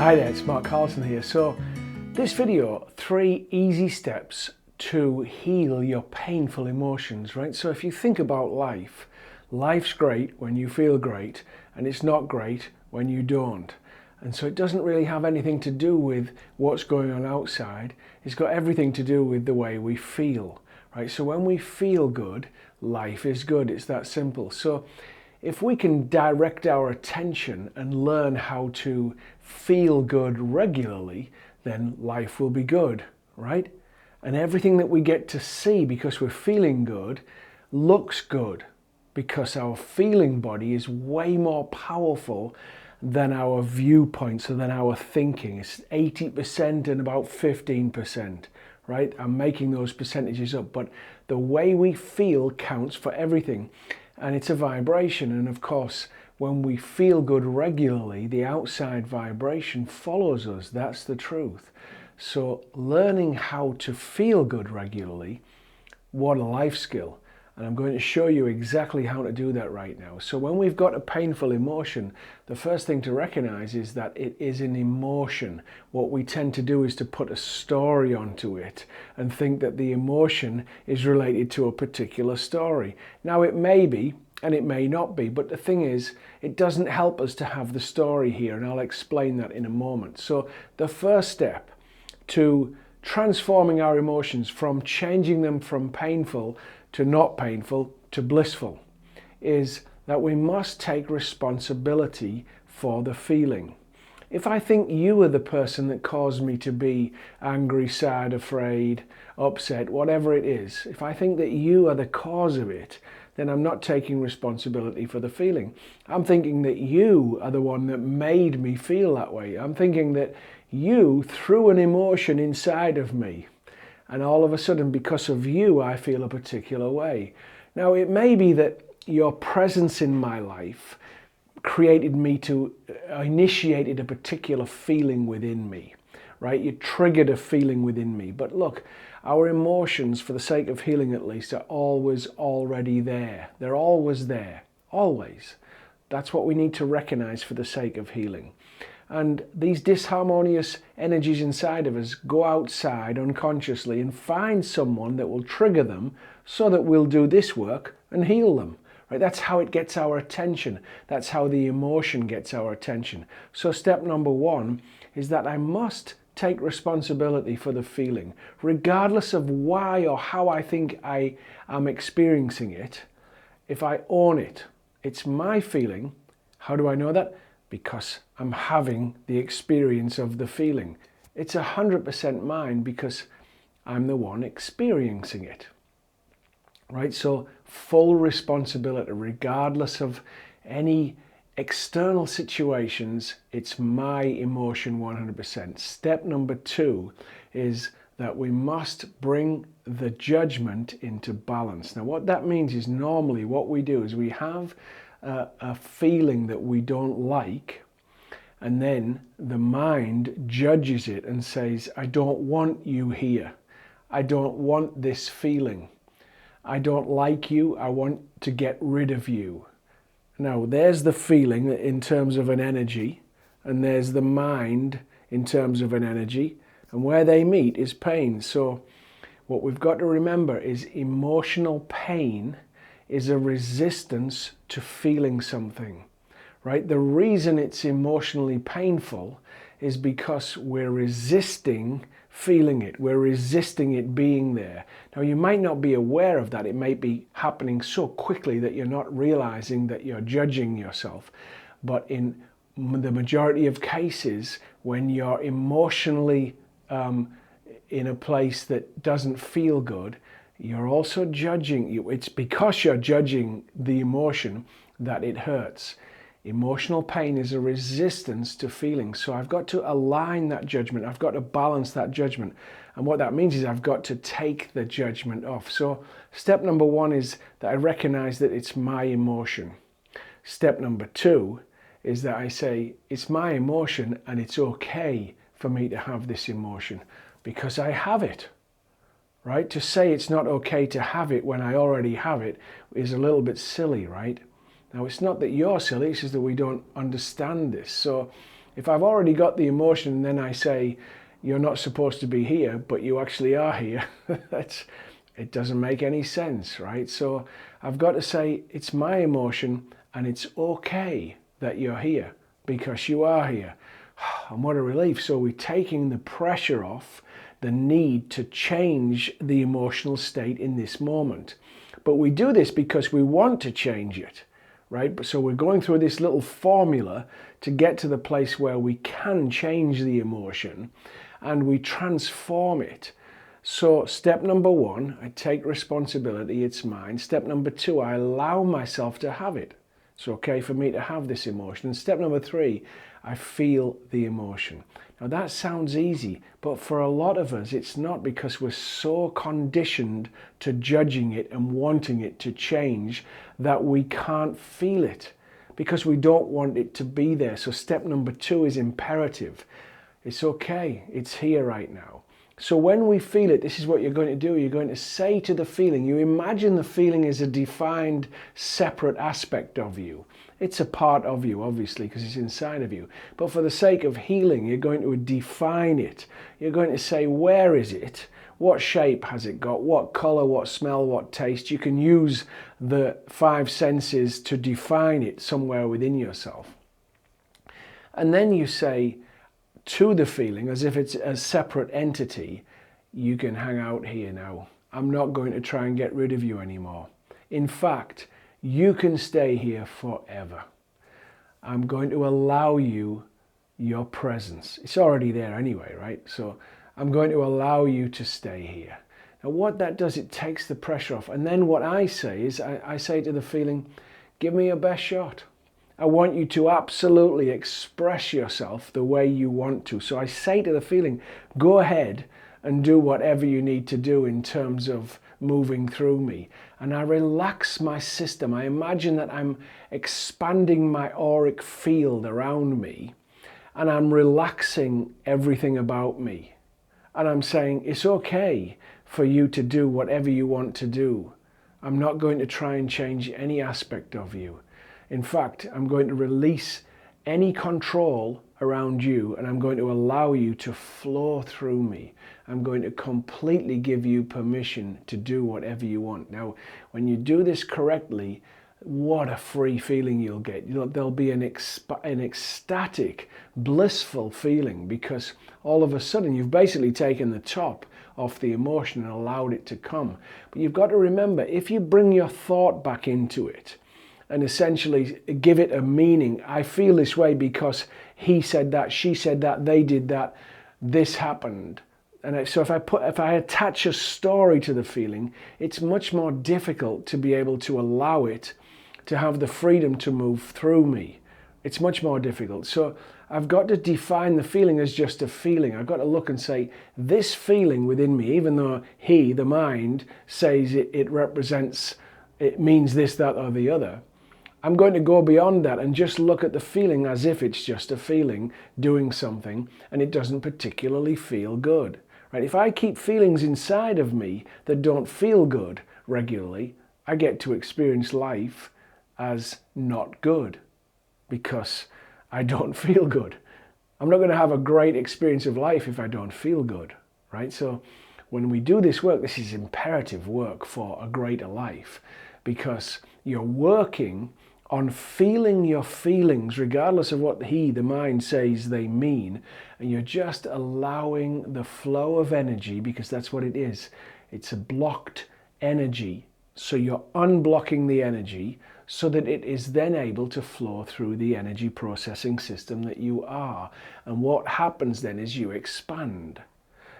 Hi there, it's Mark Carlson here. So this video, 3 easy steps to heal your painful emotions, right? So if you think about life, life's great when you feel great, and it's not great when you don't. And so it doesn't really have anything to do with what's going on outside. It's got everything to do with the way we feel, right? So when we feel good, life is good. It's that simple. So if we can direct our attention and learn how to feel good regularly, then life will be good, right? And everything that we get to see because we're feeling good looks good, because our feeling body is way more powerful than our viewpoint, so than our thinking. It's 80% and about 15%, right? I'm making those percentages up, but the way we feel counts for everything. And it's a vibration, and of course, when we feel good regularly, the outside vibration follows us. That's the truth. So learning how to feel good regularly, what a life skill. And I'm going to show you exactly how to do that right now. So when we've got a painful emotion, the first thing to recognize is that it is an emotion. What we tend to do is to put a story onto it and think that the emotion is related to a particular story. Now it may be, and it may not be, but the thing is, it doesn't help us to have the story here, and I'll explain that in a moment. So the first step to transforming our emotions, from changing them from painful to not painful to blissful, is that we must take responsibility for the feeling. If I think you are the person that caused me to be angry, sad, afraid, upset, whatever it is, if I think that you are the cause of it, then I'm not taking responsibility for the feeling. I'm thinking that you are the one that made me feel that way. I'm thinking that you threw an emotion inside of me, and all of a sudden, because of you, I feel a particular way. Now, it may be that your presence in my life initiated a particular feeling within me, right? You triggered a feeling within me. But look, our emotions, for the sake of healing at least, are always already there. They're always there, always. That's what we need to recognize for the sake of healing. And these disharmonious energies inside of us go outside unconsciously and find someone that will trigger them so that we'll do this work and heal them. Right? That's how it gets our attention. That's how the emotion gets our attention. So step number 1 is that I must take responsibility for the feeling, regardless of why or how I think I am experiencing it. If I own it, it's my feeling. How do I know that? Because I'm having the experience of the feeling. It's 100% mine because I'm the one experiencing it. Right? So full responsibility, regardless of any external situations, it's my emotion 100%. Step number 2 is that we must bring the judgment into balance. Now what that means is, normally what we do is we have a feeling that we don't like, and then the mind judges it and says, I don't want you here. I don't want this feeling. I don't like you. I want to get rid of you. Now, there's the feeling in terms of an energy, and there's the mind in terms of an energy, and where they meet is pain. So what we've got to remember is emotional pain is a resistance to feeling something, right? The reason it's emotionally painful is because we're resisting feeling it. We're resisting it being there. Now, you might not be aware of that. It may be happening so quickly that you're not realizing that you're judging yourself. But in the majority of cases, when you're emotionally in a place that doesn't feel good, you're also judging you. It's because you're judging the emotion that it hurts. Emotional pain is a resistance to feeling. So I've got to align that judgment. I've got to balance that judgment. And what that means is I've got to take the judgment off. So step number 1 is that I recognize that it's my emotion. Step number 2 is that I say, it's my emotion and it's okay for me to have this emotion because I have it. Right? To say it's not okay to have it when I already have it is a little bit silly, right? Now, it's not that you're silly, it's just that we don't understand this. So If I've already got the emotion and then I say, you're not supposed to be here, but you actually are here, it doesn't make any sense, right? So I've got to say, it's my emotion and it's okay that you're here because you are here. And what a relief. So we're taking the pressure off the need to change the emotional state in this moment. But we do this because we want to change it, right? So we're going through this little formula to get to the place where we can change the emotion and we transform it. So step number 1, I take responsibility, it's mine. Step number 2, I allow myself to have it. It's okay for me to have this emotion. And step number 3, I feel the emotion. Now that sounds easy, but for a lot of us it's not, because we're so conditioned to judging it and wanting it to change that we can't feel it because we don't want it to be there. So step number 2 is imperative. It's okay, it's here right now. So when we feel it, this is what you're going to do. You're going to say to the feeling, you imagine the feeling is a defined, separate aspect of you. It's a part of you, obviously, because it's inside of you. But for the sake of healing, you're going to define it. You're going to say, where is it? What shape has it got? What color, what smell, what taste? You can use the 5 senses to define it somewhere within yourself. And then you say to the feeling, as if it's a separate entity, you can hang out here now. I'm not going to try and get rid of you anymore. In fact, you can stay here forever. I'm going to allow you your presence. It's already there anyway, right? So I'm going to allow you to stay here. Now what that does, it takes the pressure off. And then what I say is, I say to the feeling, give me your best shot. I want you to absolutely express yourself the way you want to. So I say to the feeling, go ahead and do whatever you need to do in terms of moving through me. And I relax my system. I imagine that I'm expanding my auric field around me and I'm relaxing everything about me. And I'm saying, it's okay for you to do whatever you want to do. I'm not going to try and change any aspect of you. In fact, I'm going to release any control around you and I'm going to allow you to flow through me. I'm going to completely give you permission to do whatever you want. Now, when you do this correctly, what a free feeling you'll get. There'll be an ecstatic, blissful feeling because all of a sudden you've basically taken the top off the emotion and allowed it to come. But you've got to remember, if you bring your thought back into it, and essentially give it a meaning. I feel this way because he said that, she said that, they did that, this happened. And so if I attach a story to the feeling, it's much more difficult to be able to allow it to have the freedom to move through me. It's much more difficult. So I've got to define the feeling as just a feeling. I've got to look and say, this feeling within me, even though he, the mind, says it represents, it means this, that, or the other, I'm going to go beyond that and just look at the feeling as if it's just a feeling doing something and it doesn't particularly feel good. Right? If I keep feelings inside of me that don't feel good regularly, I get to experience life as not good because I don't feel good. I'm not going to have a great experience of life if I don't feel good. Right? So when we do this work, this is imperative work for a greater life because you're working on feeling your feelings, regardless of what the mind says they mean, and you're just allowing the flow of energy, because that's what it is. It's a blocked energy. So you're unblocking the energy so that it is then able to flow through the energy processing system that you are. And what happens then is you expand.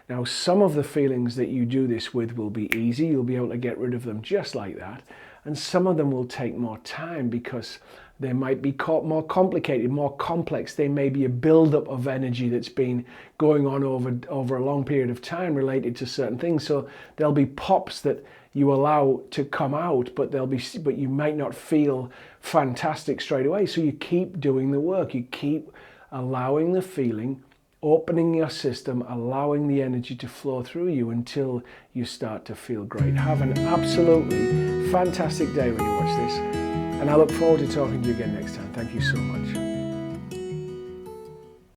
Now, some of the feelings that you do this with will be easy. You'll be able to get rid of them just like that. And some of them will take more time because they might be more complicated, more complex. They may be a buildup of energy that's been going on over a long period of time related to certain things. So there'll be pops that you allow to come out, but you might not feel fantastic straight away. So you keep doing the work. You keep allowing the feeling, opening your system, allowing the energy to flow through you until you start to feel great. Have an absolutely fantastic day when you watch this, and I look forward to talking to you again next time. Thank you so much.